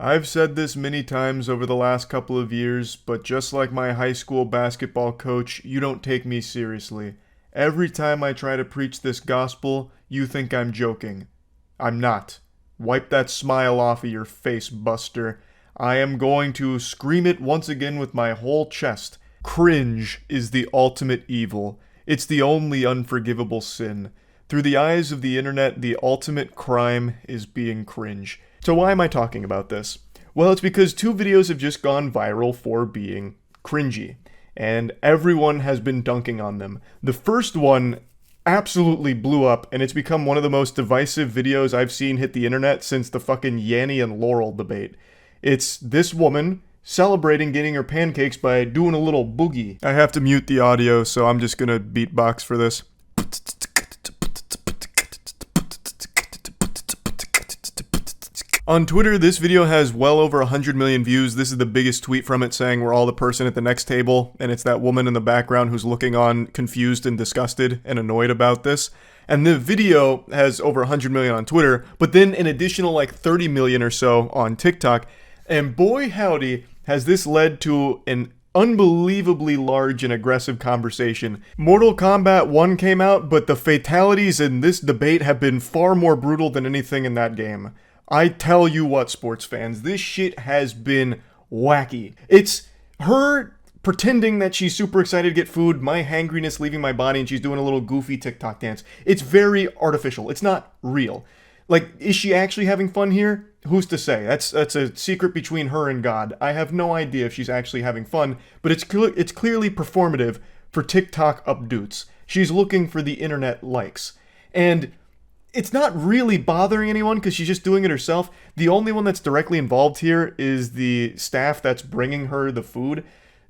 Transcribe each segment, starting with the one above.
I've said this many times over the last couple of years, but just like my high school basketball coach, you don't take me seriously. Every time I try to preach this gospel, you think I'm joking. I'm not. Wipe that smile off of your face, Buster. I am going to scream it once again with my whole chest. Cringe is the ultimate evil. It's the only unforgivable sin. Through the eyes of the internet, the ultimate crime is being cringe. So why am I talking about this? Well, it's because two videos have just gone viral for being cringy, and everyone has been dunking on them. The first one absolutely blew up, and it's become one of the most divisive videos I've seen hit the internet since the fucking Wendy and Laurel debate. It's this woman celebrating getting her pancakes by doing a little boogie. I have to mute the audio, so I'm just gonna beatbox for this. On Twitter, this video has well over 100 million views. This is the biggest tweet from it, saying we're all the person at the next table, and it's that woman in the background who's looking on confused and disgusted and annoyed about this. And the video has over 100 million on Twitter, but then an additional like 30 million or so on TikTok. And boy howdy, has this led to an unbelievably large and aggressive conversation. Mortal Kombat 1 came out, but the fatalities in this debate have been far more brutal than anything in that game. I tell you what, sports fans, this shit has been wacky. It's her pretending that she's super excited to get food, my hangriness leaving my body, and she's doing a little goofy TikTok dance. It's very artificial. It's not real. Like, is she actually having fun here? Who's to say? That's a secret between her and God. I have no idea if she's actually having fun, but it's clearly performative for TikTok updoots. She's looking for the internet likes. And it's not really bothering anyone because she's just doing it herself. The only one that's directly involved here is the staff that's bringing her the food,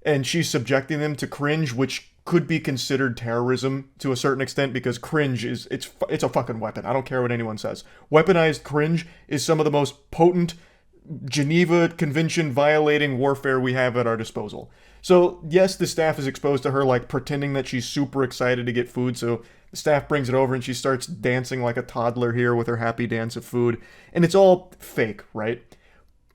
and she's subjecting them to cringe, which could be considered terrorism to a certain extent because cringe it's a fucking weapon. I don't care what anyone says. Weaponized cringe is some of the most potent Geneva Convention violating warfare we have at our disposal. So yes, the staff is exposed to her like pretending that she's super excited to get food, so the staff brings it over and she starts dancing like a toddler here with her happy dance of food. And it's all fake, right?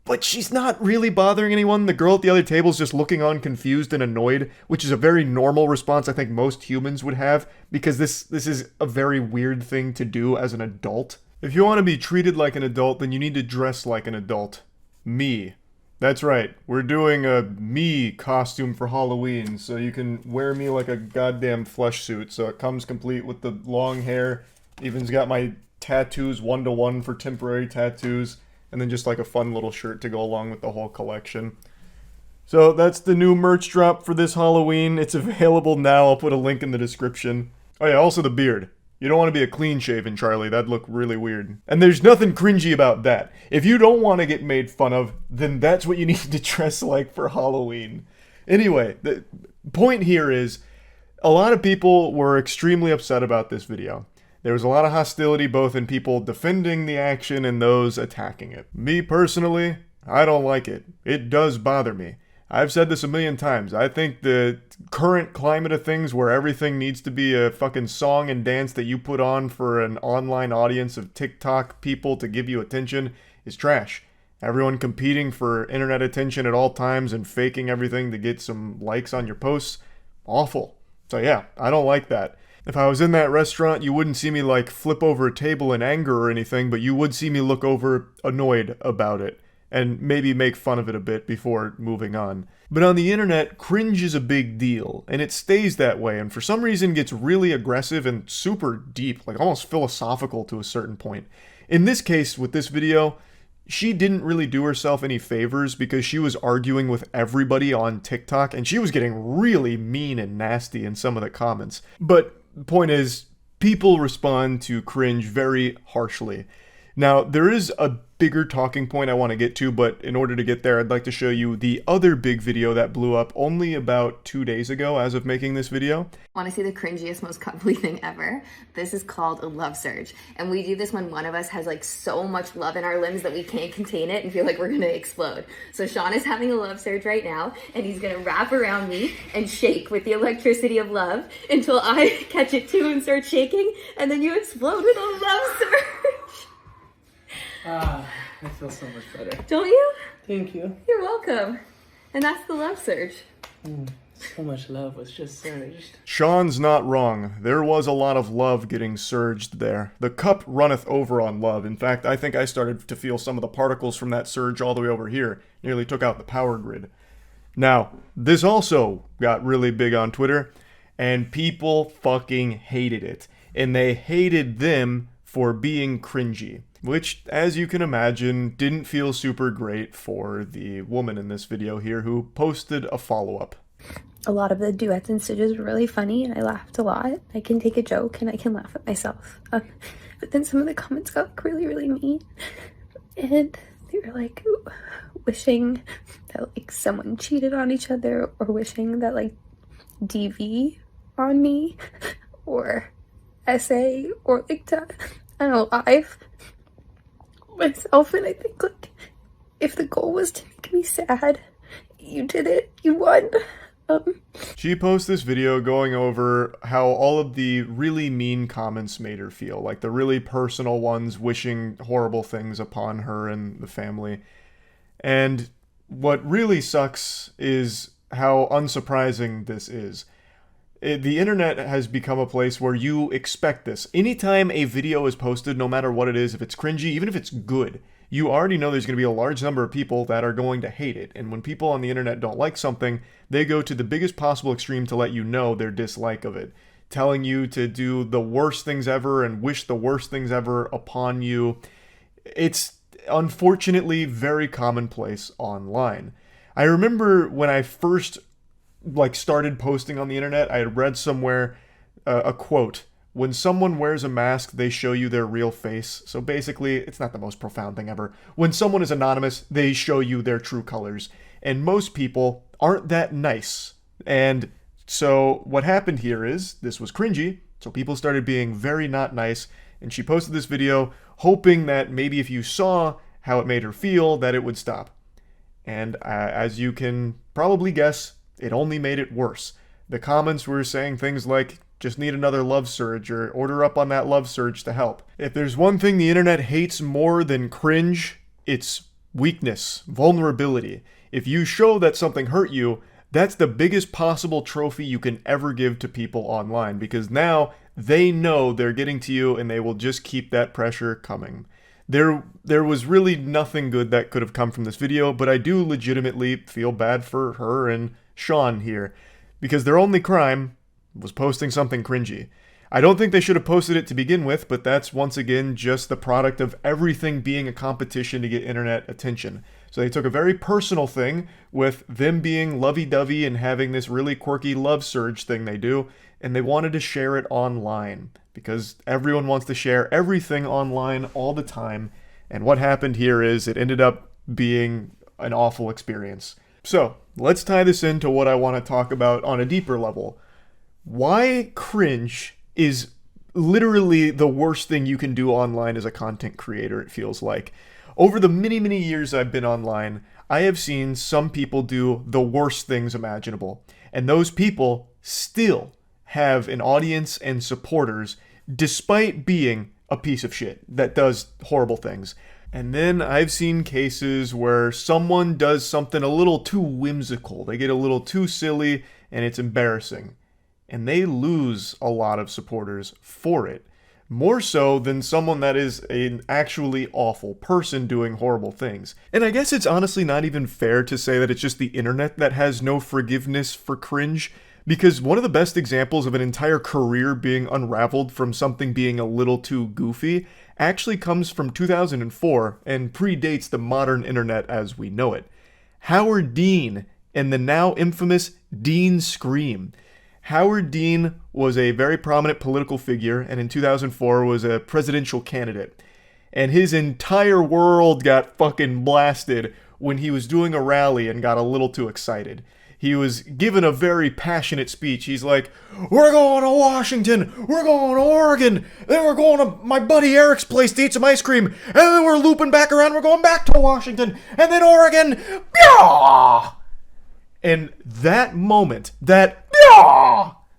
But she's not really bothering anyone. The girl at the other table is just looking on confused and annoyed, which is a very normal response I think most humans would have, because this is a very weird thing to do as an adult. If you want to be treated like an adult, then you need to dress like an adult. Me. That's right, we're doing a me costume for Halloween, so you can wear me like a goddamn flesh suit. So it comes complete with the long hair, even's got my tattoos 1-to-1 for temporary tattoos, and then just like a fun little shirt to go along with the whole collection. So that's the new merch drop for this Halloween. It's available now, I'll put a link in the description. Oh yeah, also the beard. You don't want to be a clean-shaven Charlie, that'd look really weird. And there's nothing cringy about that. If you don't want to get made fun of, then that's what you need to dress like for Halloween. Anyway, the point here is, a lot of people were extremely upset about this video. There was a lot of hostility both in people defending the action and those attacking it. Me personally, I don't like it. It does bother me. I've said this a million times. I think the current climate of things where everything needs to be a fucking song and dance that you put on for an online audience of TikTok people to give you attention is trash. Everyone competing for internet attention at all times and faking everything to get some likes on your posts, awful. So yeah, I don't like that. If I was in that restaurant, you wouldn't see me like flip over a table in anger or anything, but you would see me look over annoyed about it and maybe make fun of it a bit before moving on. But on the internet, cringe is a big deal, and it stays that way, and for some reason gets really aggressive and super deep, like almost philosophical to a certain point. In this case, with this video, she didn't really do herself any favors because she was arguing with everybody on TikTok, and she was getting really mean and nasty in some of the comments. But the point is, people respond to cringe very harshly. Now, there is a bigger talking point I want to get to, but in order to get there, I'd like to show you the other big video that blew up only about 2 days ago as of making this video. Want to see the cringiest, most cuddly thing ever? This is called a love surge. And we do this when one of us has like so much love in our limbs that we can't contain it and feel like we're gonna explode. So Sean is having a love surge right now, and he's gonna wrap around me and shake with the electricity of love until I catch it too and start shaking, and then you explode with a love surge. I feel so much better. Don't you? Thank you. You're welcome. And that's the love surge. So much love was just surged. Sean's not wrong. There was a lot of love getting surged there. The cup runneth over on love. In fact, I think I started to feel some of the particles from that surge all the way over here. Nearly took out the power grid. Now, this also got really big on Twitter, and people fucking hated it. And they hated them for being cringy, which, as you can imagine, didn't feel super great for the woman in this video here who posted a follow-up. A lot of the duets and stitches were really funny, and I laughed a lot. I can take a joke, and I can laugh at myself. But then some of the comments got like really, really mean. And they were like wishing that like someone cheated on each other, or wishing that like DV on me, or SA, or like to unalive myself. And I think like if the goal was to make me sad, you did it. You won. She posts this video going over how all of the really mean comments made her feel, like the really personal ones wishing horrible things upon her and the family. And what really sucks is how unsurprising this is. The internet has become a place where you expect this. Anytime a video is posted, no matter what it is, if it's cringy, even if it's good, you already know there's going to be a large number of people that are going to hate it. And when people on the internet don't like something, they go to the biggest possible extreme to let you know their dislike of it, telling you to do the worst things ever and wish the worst things ever upon you. It's unfortunately very commonplace online. I remember when I first started posting on the internet, I had read somewhere a quote: when someone wears a mask, they show you their real face. So basically, it's not the most profound thing ever. When someone is anonymous, they show you their true colors. And most people aren't that nice. And so what happened here is, this was cringy, so people started being very not nice, and she posted this video hoping that maybe if you saw how it made her feel, that it would stop. And as you can probably guess, it only made it worse. The comments were saying things like, just need another love surge, or order up on that love surge to help. If there's one thing the internet hates more than cringe, it's weakness, vulnerability. If you show that something hurt you, that's the biggest possible trophy you can ever give to people online, because now they know they're getting to you and they will just keep that pressure coming. There was really nothing good that could have come from this video, but I do legitimately feel bad for her and Sean here, because their only crime was posting something cringy. I don't think they should have posted it to begin with, but that's once again just the product of everything being a competition to get internet attention. So they took a very personal thing with them being lovey-dovey and having this really quirky love surge thing they do, and they wanted to share it online, because everyone wants to share everything online all the time. And what happened here is it ended up being an awful experience. So let's tie this into what I want to talk about on a deeper level. Why cringe is literally the worst thing you can do online as a content creator, it feels like. Over the many, many years I've been online, I have seen some people do the worst things imaginable. And those people still have an audience and supporters, despite being a piece of shit that does horrible things. And then I've seen cases where someone does something a little too whimsical. They get a little too silly, and it's embarrassing. And they lose a lot of supporters for it. More so than someone that is an actually awful person doing horrible things. And I guess it's honestly not even fair to say that it's just the internet that has no forgiveness for cringe, because one of the best examples of an entire career being unraveled from something being a little too goofy actually comes from 2004 and predates the modern internet as we know it. Howard Dean and the now infamous Dean Scream. Howard Dean was a very prominent political figure, and in 2004 was a presidential candidate. And his entire world got fucking blasted when he was doing a rally and got a little too excited. He was given a very passionate speech. He's like, we're going to Washington, we're going to Oregon, then we're going to my buddy Eric's place to eat some ice cream, and then we're looping back around, we're going back to Washington, and then Oregon. Byah! And that moment, that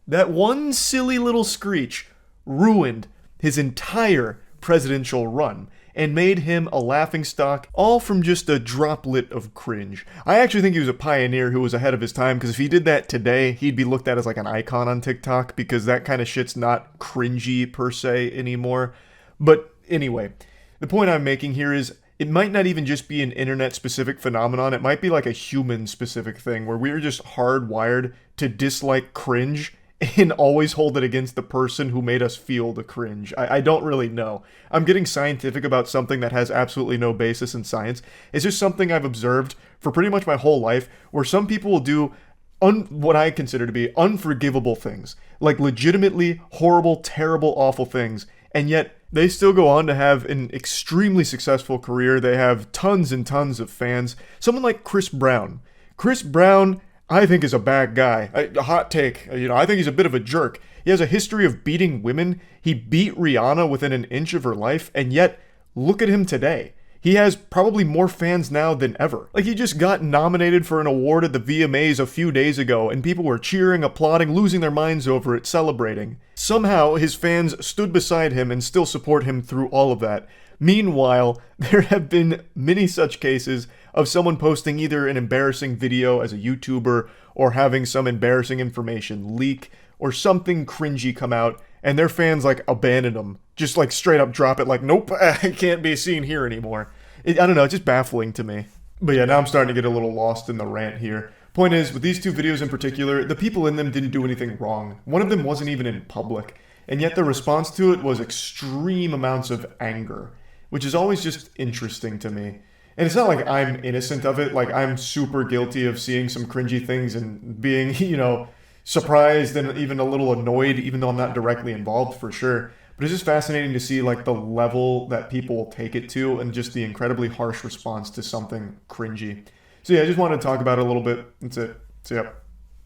one silly little screech ruined his entire presidential run. and made him a laughingstock, all from just a droplet of cringe. I actually think he was a pioneer who was ahead of his time, because if he did that today, he'd be looked at as like an icon on TikTok, because that kind of shit's not cringy per se anymore. But anyway, the point I'm making here is it might not even just be an internet-specific phenomenon. It might be like a human-specific thing where we're just hardwired to dislike cringe and always hold it against the person who made us feel the cringe. I don't really know. I'm getting scientific about something that has absolutely no basis in science. It's just something I've observed for pretty much my whole life, where some people will do what I consider to be unforgivable things, like legitimately horrible, terrible, awful things, and yet they still go on to have an extremely successful career. They have tons and tons of fans. Someone like Chris Brown. Chris Brown, I think, is a bad guy. A hot take. I think he's a bit of a jerk. He has a history of beating women. He beat Rihanna within an inch of her life, and yet, look at him today. He has probably more fans now than ever. Like, he just got nominated for an award at the VMAs a few days ago, and people were cheering, applauding, losing their minds over it, celebrating. Somehow, his fans stood beside him and still support him through all of that. Meanwhile, there have been many such cases of someone posting either an embarrassing video as a YouTuber or having some embarrassing information leak or something cringy come out, and their fans like abandon them. Just like straight up drop it like, nope, I can't be seen here anymore. I don't know, it's just baffling to me. But yeah, now I'm starting to get a little lost in the rant here. Point is, with these two videos in particular, the people in them didn't do anything wrong. One of them wasn't even in public, and yet the response to it was extreme amounts of anger, which is always just interesting to me. And it's not like I'm innocent of it, like I'm super guilty of seeing some cringy things and being, surprised and even a little annoyed, even though I'm not directly involved for sure. But it's just fascinating to see like the level that people take it to and just the incredibly harsh response to something cringy. So yeah, I just wanted to talk about it a little bit. That's it. So yeah.